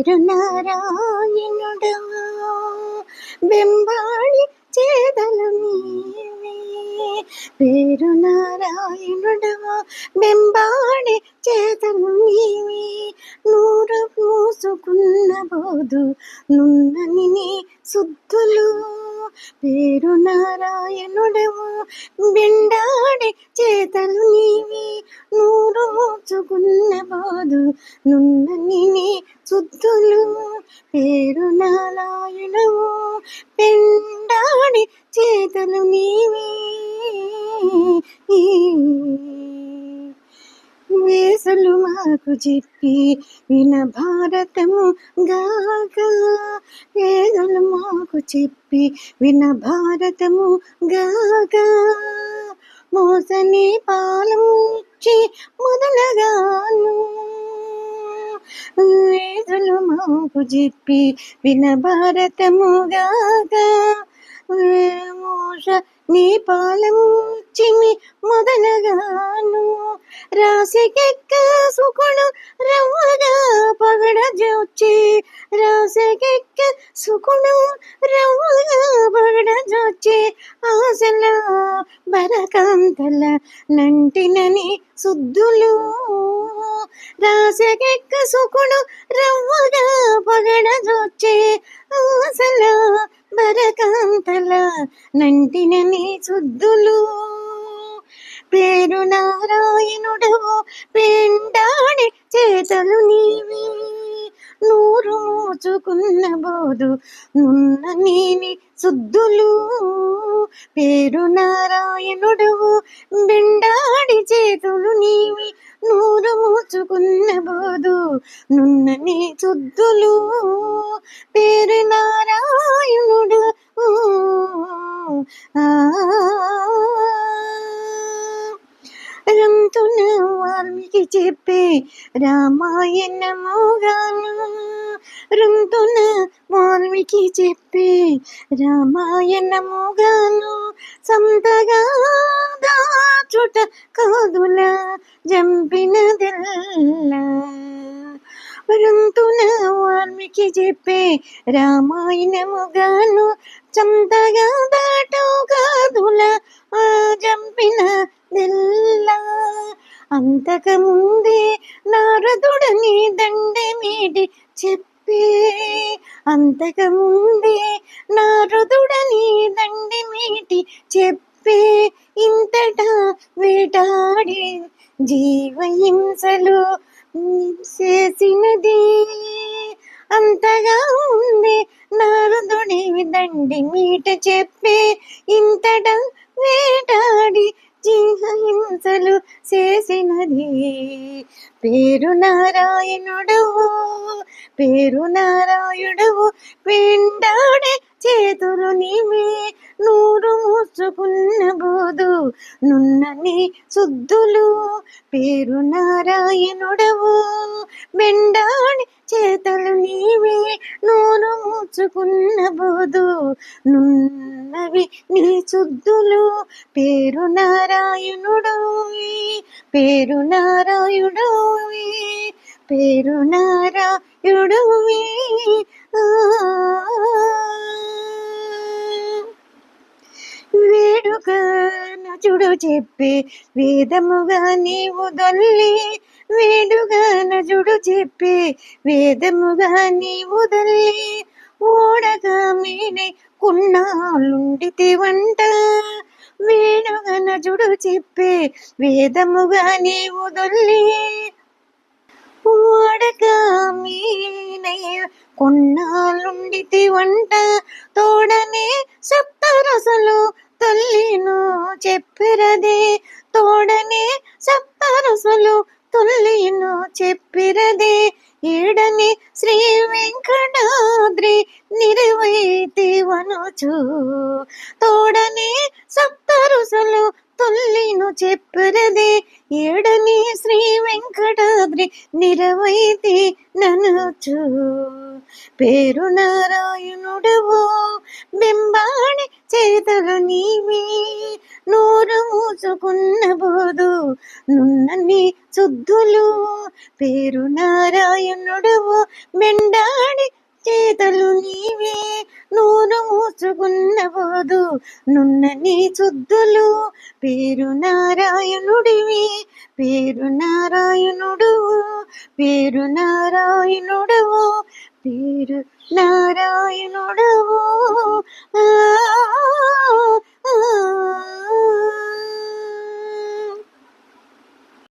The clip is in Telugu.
పేరు నారాయణుడు బెంబాళి చేదలు నీవే. పేరు నారాయణుడు బెంబాళి చేదలు నీవే. నూరు పూసుకున్న బోధు నున్నని నీ శుద్ధులు. పేరు నారాయణుడవు బెండాడి చేతలు నీవి. నూరు మూచుకున్న బోధు నున్నని నీ శుద్ధులు. పేరు నారాయణుడవు బెండాడి చేతలు నీవి. వేసులు మాకు చెప్పి విన భారతము గాగా. వేసులు మాకు చెప్పి విన భారతము గాగా. మోసని పాలించి మొదలగాను. వేసులు మాకు చెప్పి విన భారతము గాగా. మోస నీ పాలించిమి మొదలగాను. రాసికెక్క సుకుడు రవ్వగా పగడ జోచి. రాసికెక్క సుకుడు రవ్వగా పగడ జోచి. ఆశల బరకాంతల నంటినని శుద్ధులు. రాసికెక్క సుకుడు రవ్వగా పగడ జోచి. ఆశల బరకాంతల నంటినని శుద్ధులు. పేరు నారాయణుడవు పెండాడి చేతలు నీవి. నూరు మూచుకున్న బోధు నున్న నీని శుద్ధులు. పేరు నారాయణుడవు బెండాడి చేతులు నీవి. నూరు మూచుకున్న బోధు నున్న నీ శుద్ధులు. పేరు నారాయణుడు రంతున వాల్మీకి చెప్పే రామాయణముగాను. రంతున వాల్మీకి చెప్పే రామాయణముగాను. సంతగా దాచుట కాదుల జంపినదెల్లా. రంతున వాల్మీకి చెప్పే రామాయణముగాను. సంతగా దాటు కాదుల జంపినదెల్లా. అంతకముందే నారదుడని దండమీటి చెప్పే. అంతకముందే నారదుడని దండమీటి చెప్పే. ఇంతటా వేటాడి జీవహింసలు చేసినది. అంతగా ఉంది నారదుడి దండి మీట చెప్పే. ఇంతట వేటాడి జీవహింసలు చేసినది. పేరు నారాయణుడవు పేరు నారాయణుడవు వెండాడే చేతులు నీవే. నూరు మూసుకున్న బోధు నున్నని శుద్ధులు. పేరు నారాయణుడవు బెండాడి చేతలు నీవే. నూరు మూసుకున్న బోధు నున్నవి నీ శుద్ధులు. పేరు నారాయణుడు పేరు నారాయణుడు పేరు నారాయణుడు. వేడుక నచుడు చెప్పే వేదముగా నీవు దొల్లి. వేడుగా నచుడు చెప్పే వేదముగా నీవు దొల్లి. ఓడగా మీనే కున్నాళ్ళుండితే వంట. వేడుగా నచుడు చెప్పే వేదముగా నీవు దొల్లి. ఓడగా మీనే కొన్నాళ్ళుండితే వంట. తోడనే సప్తరసలు తొల్లిను చెప్పిరదే. తోడనే సప్తరసలు తొల్లిను చెప్పిరదే. ఏడని శ్రీ వెంకటాద్రి నిరువైతి వనుచు. తోడనే సప్తరసలు తొల్లిను చెప్పురదే ఏడని శ్రీ వెంకటాద్రి నిరవైతి ననుచు పేరు నారాయణుడవో బింబాణి చేతలు నీవే నోరు మూసుకున్న బోదు నున్నని శుద్ధులు పేరు నారాయణుడవో మెండాడి చేతలు నీవే నూరు మూసుకున్న బోదు నున్నని శుద్ధులు పేరు నారాయణుడివి పేరు నారాయణుడు పేరు నారాయణుడవు పేరు నారాయణుడవు